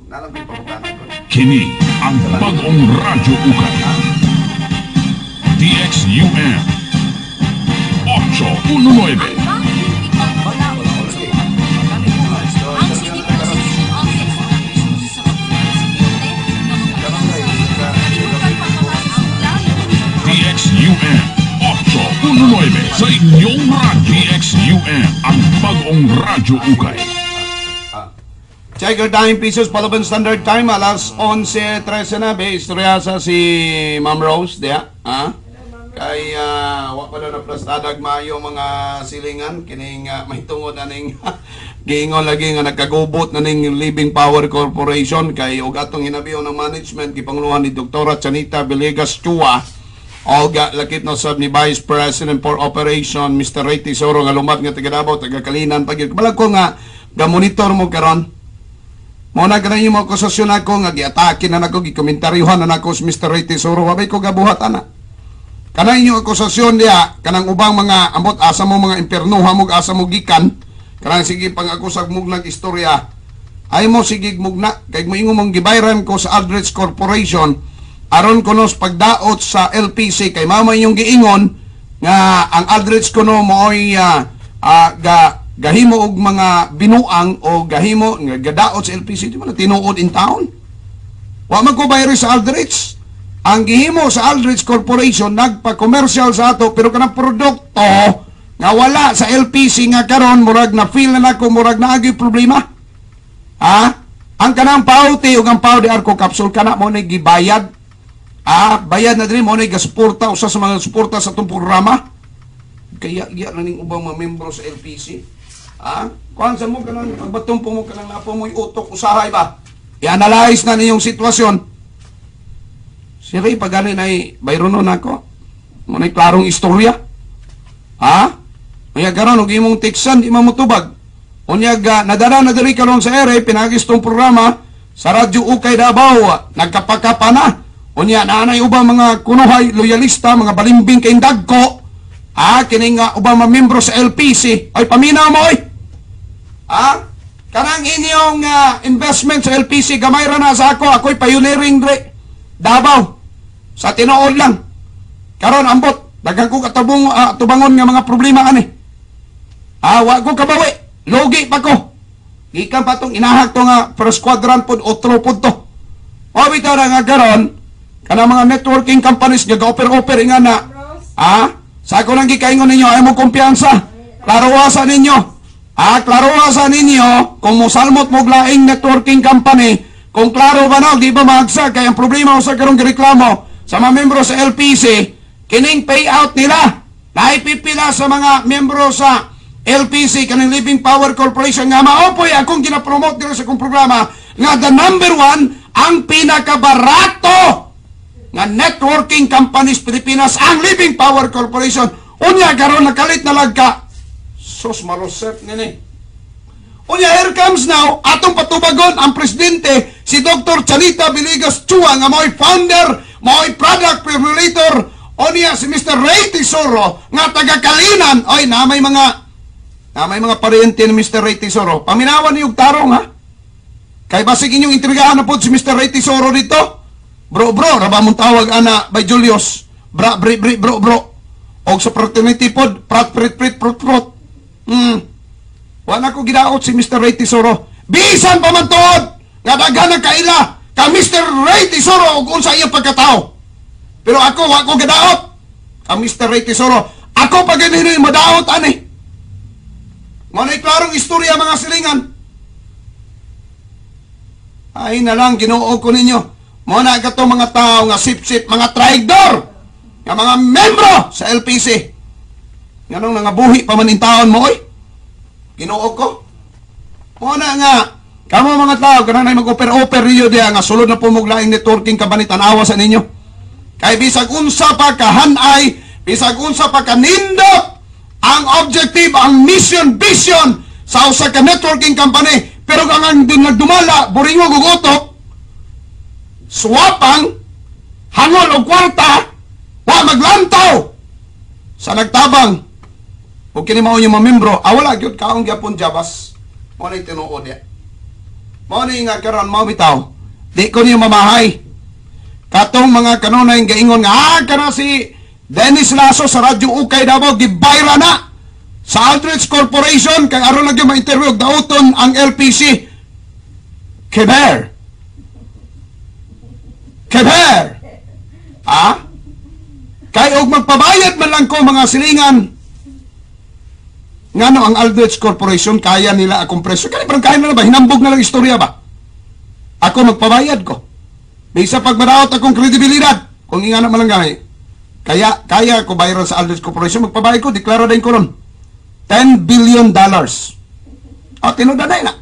nalapit pagkutanan ko. Kini ang bagong radyo ukay. DXUM 819. DXUM 819 sa inyong DXUM ang bagong radyo ukay. Check your time, pesos, Palaban Standard Time, alas 11:13 na, istorya sa si Ma'am Rose, diya, ha? Kay, wak pa na plastadag mayo mga silingan, kining may tungod na ning, giingon lagi nga nagkagubot na ning Living Power Corporation, kay og atong hinabiyo ng management, kipangluhan ni Dr. Chanita Villegas Chua, og lakit no sab ni Vice President for Operation, Mr. Ray Tesoro, nga lumat nga taga Davao, taga Kalinan, pag balag ko nga, ga-monitor mo karon. Muna ka na yung mga akusasyon ako nga giatake na nako, gikomentaryohan na nako si Mr. Ray Tesoro, wabay ko gabuhat na. Kanang inyong akusasyon diya, kanang ubang mga ambot asa mo mga impernuha mo asa mo gikan, kanang sige pang-akusag mo nag-istorya, ay mo sige mugna, kay mo ingo mong gibayran ko sa Aldrich Corporation, aron ko nos pagdaot sa LPC, kay mama inyong giingon, nga ang Aldrich ko no mo ay gahimo og mga binuang o gahimo nga gadaot sa LPC, di man tinuod in town. Wa man ko bayari sa Aldrich. Ang gihimo sa Aldrich Corporation nagpa-commercial sa ato, pero kanang produkto nga wala sa LPC nga karon murag na feel na nako murag na agi problema. Ha? Ang kanang pauti ug ang pau de arco capsule kana mo ni gibayad. Bayad na diri mo ni gasuporta usa sa mga suporta sa tong programa. Kaya iya na ning ubang mga membro sa LPC. Kuan sa mo kanang pagbatumpo mo kanang napo mo utok usahay ba? I-analyze na ninyong sitwasyon. Si Ray pagani ay bayrono nako. Mo nay klarong istorya. Unya karon og imong tiksan di mamutubag. Unya nadara na diri karon sa ere pinagis tong programa sa Radyo Ukay Davao, nagkapakapa na. Unya naanay ubang mga kunuhay loyalista, mga balimbing kay dagko. Kining ubang mga membro sa LPC. Ay paminaw mo oy. Kanang inyong investment sa LPC, gamay ra na sa ako. Ako'y pioneering Davao. Sa tinuod lang. Karon ambot. Dagang ko tubangon nga mga problema ani. Wa ko kabawi. Logi pa ko. Gikan pa tong inahag to nga first quadrant pod, otro pod to. O bitaw na nga karon, kanang mga networking companies nga ga-offer nga na. Sa ako lang gikaingon ninyo, ay mo kumpiyansa. Klarowasan ninyo. Klarowasan ninyo, kung musalmot mo laing networking company, kung klaro ba na, di ba mahagsa, kaya ang problema ko sa karong gireklamo, sa mga membro sa LPC, kining payout nila, naipipila sa mga membro sa LPC, kaning Living Power Corporation, nga maopoy akong ginapromote nila sa kong programa, nga the number one, ang pinakabarato nga networking companies Pilipinas, ang Living Power Corporation. Unya karon nakalit na lagka. Sus maroset nini. Unya here comes now, atong patubagon ang presidente, si Dr. Chanita Villegas Chua, nga mo'y founder, mo'y product formulator, unya si Mr. Ray Tesoro, nga taga-Kalinan. Oy, na may mga pariente ni Mr. Ray Tesoro. Paminawan niyong tarong, ha? Kay basig inyong intrigahan na po si Mr. Ray Tesoro dito. Bro, raba mong tawag ana by Julius. Bro. Og sa fraternity pod, prot. Wala ko gidaot si Mr. Ray Tesoro. Bisan pa man tuod, nga daghan ang kaila, ka Mr. Ray Tesoro og unsa iyang pagkatao. Pero ako, wala ko gidaot. Ka Mr. Ray Tesoro, ako pa ganito yung madaot, ani. Manay klarong istorya mga silingan. Ay na lang, ginoo ko ninyo. Muna ka mga tao nga sip-sip, mga traidor, nga mga membro sa LPC. Nga nang nangabuhi pa man in taon mo, oy. Ginoo ko. Muna nga, kamo mga tao, kanang mag-offer niyo diya, nga sulod na pumuglaing networking kabanitan, awa sa ninyo. Kay bisag unsa pa kahanay, bisag unsa pa kanindot, ang objective, ang mission, vision, sa usa ka networking company, pero kung nagdumala, buringog ug utok, suwapang, hangol o kwarta, wa maglantaw sa nagtabang. O kini mao yung mga membro, wala gyud kaong gyapon jabas. Mo na tinuod ya. Mo ni nga karon mo bitaw. Di ko niyo mamahay. Katong mga kanunay gaingon nga kana si Dennis Lasso sa Radyo Ukay Davao gibayra na sa Aldrich Corporation kay aron lagi ma-interview og dauton ang LPC. Keber. Kay og magpabayad man lang ko mga silingan. Ngano ang Aldrich Corporation kaya nila akong presyo. Kaya parang kaya na ba? Hinambog na lang istorya ba? Ako magpabayad ko. Bisa pagmaraot akong kredibilidad. Kung ingana man lang gani. Kaya ko bayaran sa Aldrich Corporation. Magpabayad ko. Deklaro din ko nun. $10 billion. O, tinuda na yun.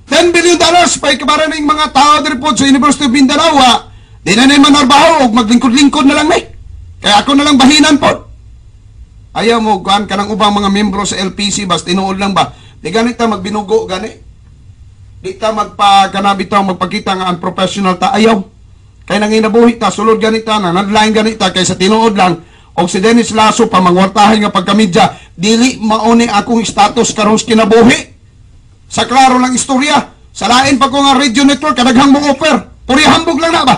$10 billion pa ikabaran ng mga tao din po sa University of Mindanao. Di na naman narbaho o maglingkod-lingkod na lang na. Kaya ako na lang bahinan po. Ayaw mo, kuhan ka ng ubang mga membro sa LPC, basta tinuod lang ba? Di ganit ta magbinugo, gani. Di ta magpakita nga unprofessional ta, ayaw. Kaya nang inabuhi ta, sulod ganit ta, nanadlain ganit ta, kaysa tinuod lang, o si Dennis Lasso pa mangwartahin nga pagkamidya, dili mauni akong status karong kinabuhi. Sa klaro lang istorya, sa lain pa ko nga radio network, kadaghang mong offer, puri hambog lang na ba?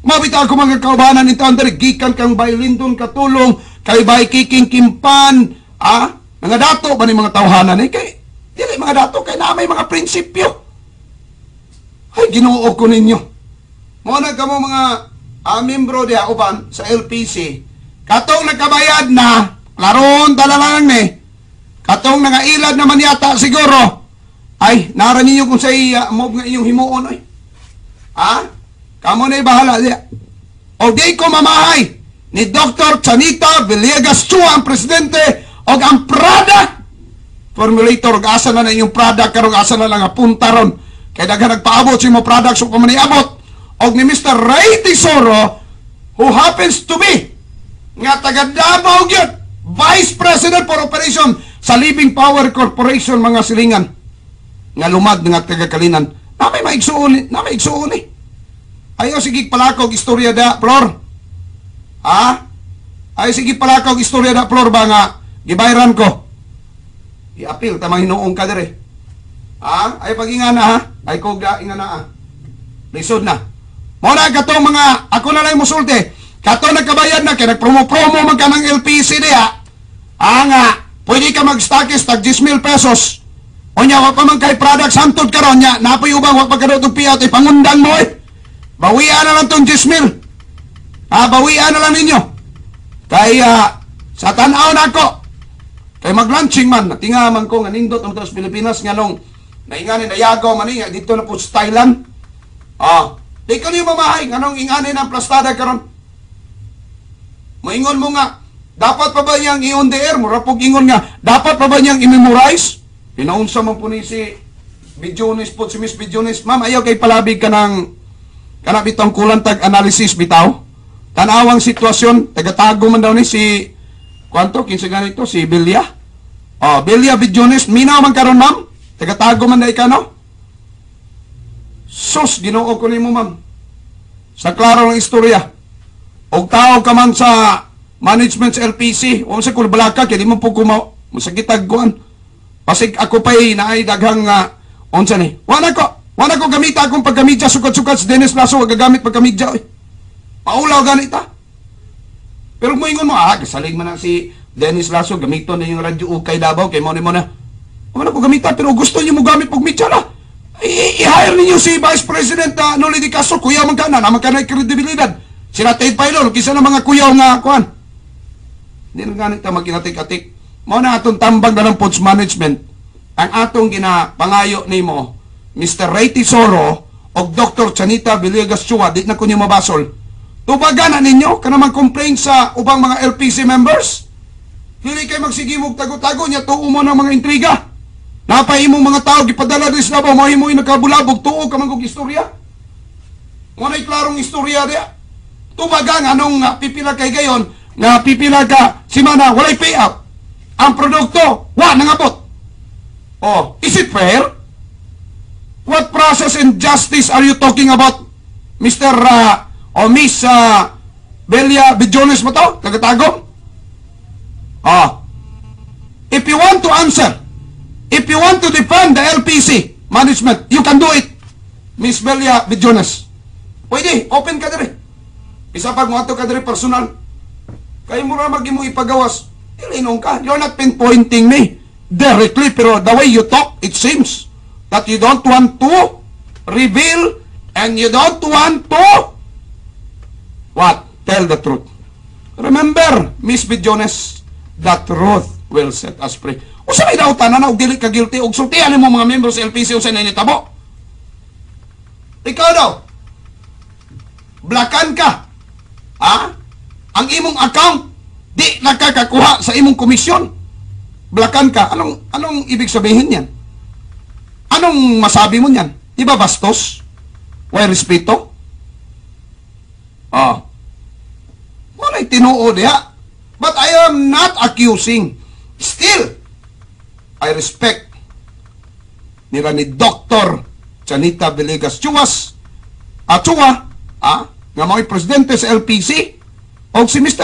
Mabita ako mga kaubanan nito, andari, gikan kang bailindon katulong, kay bay kiking kimpan, mga dato ba ni mga tawhanan eh, kay, dili mga dato, kay na may mga prinsipyo. Ay, ginuo ko ninyo. Muna ka mo mga membro diya uban sa LPC, katong nagkabayad na, laron talalang katong nangailad naman yata siguro, ay, nara ninyo kung sa mob nga inyong himuon, ay. Kamo na bahala diya. O di ko mamahay ni Dr. Chanita Villegas Chua, ang presidente, o ang product formulator, o asa na inyong product, karong asa na lang apunta ron. Kaya daga nagpaabot sa mga products o kumaniabot. O ni Mr. Ray Tesoro, who happens to be nga taga Davao yun, Vice President for Operation sa Living Power Corporation, mga silingan. Nga lumad nga taga Kalinan. Na may maigsuon eh. Ayaw sige palakaw istorya da, Flor. Ayaw sige palakaw istorya da, Flor, ba nga gibayran ko. I-appeal, tamang hinuong ka dire. Ay pag-ingana ha. Ay kogda, ingana lisod na. Muna katong mga, ako na lang musulti. Katong nagkabayad na, kaya nagpromo-promo man ka ng LPC diya. Nga, pwede ka mag-stakis tag 10,000 pesos. O nya, wak pa man kay product santod karon nya, napoy ubang wak pa ka daw itong piyaw, pangundan mo eh. Bawian na lang itong 10,000. Bawian na lang ninyo. Kaya, sa tanaw na ako, kaya mag-launching man, natingaman ko, nga nindot ang sa Pilipinas, nga nung, nainganin na yagaw man dito na po sa Thailand. Di ka niyo mamahay, nga nung inganin ang plastada karon. Maingon mo nga, dapat pa ba niyang i-on the air? Murapog ingon nga, dapat pa ba niyang i-memorize? Pinaunsa man po ni si Bidjones po, si Miss Bidjones. Ma'am, ayaw kay palabig ka ng bitong kulantag analysis bitaw. Tanawang sitwasyon, tagatago man daw ni si kwanto, kinsa ganito, si Bilya. Bilya Bidjones, minaw man karon ma'am. Tagatago man dai ka no? Sus, ginoo ko nimo ma'am. Sa klaro ng istorya. Og tao ka man sa management sa LPC, o sa kulbalaka, kaya di mo po masagitag kuan. Pasig ako pa'y naay daghang onsa ni. Wala ko gamita akong pagkamidya, sukat-sukat si Dennis Lasso, wag gagamit pagkamidya. Paulaw ganita. Pero moingon mo, kasalig man na si Dennis Lasso, gamiton na yung Radyo Ukay Davao, kay mo na. Wala ko gamita, pero gusto niyo mo gamit pagmidya na. I-hire ninyo si Vice President Noli Di Castro, kuya man ka na, naman ka na kredibilidad. Sila Tate Pailon, kisa na mga kuyaw nga, kuhan. Hindi na ganit na magkinatik-atik. Mo na atong tambag na ng Foods Management, ang atong ginapangayo ni mo, Mr. Ray Tesoro o Dr. Chanita Villegas Chua, di na ko niyo mabasol. Tubagan na ninyo, ka naman complain sa ubang mga LPC members. Hindi kayo magsigimog tago-tago niya, tuo mo ng mga intriga. Napay mo mga tao, gipadala din sila ba, mahi mo yung nagkabulabog, tuo ka man kong istorya. Nguna'y klarong istorya diya. Tubagan, anong pipila kay gayon, na pipila ka, si Mana, walay payout. Ang produkto, nangabot. Is it fair? What process and justice are you talking about, Mr. o Miss Belia Bidjones mo to? Tagatagong? If you want to answer, If you want to defend the LPC management, you can do it. Miss Belia Vidjones. Pwede, open ka diri. Isa pag mo ato ka diri personal. Kaya mo na mo ipagawas. Ilinong ka. You're not pinpointing me directly, pero the way you talk, it seems that you don't want to reveal and you don't want to what? Tell the truth. Remember, Miss Vidjones, the truth will set us free. O sa may daotan na og dili ka guilty og sultihan mo mga membro sa LPC o sa nanitabo. Ikaw daw, blakan ka. Ha? Ang imong account di nakakakuha sa imong komisyon. Blakan ka. Anong ibig sabihin yan? Anong masabi mo niyan? Di ba bastos? Way respeto? Wala'y tinuod ya. But I am not accusing. Still, I respect nila ni Dr. Chanita Villegas Chua, nga mga presidente sa LPC, o si Mr.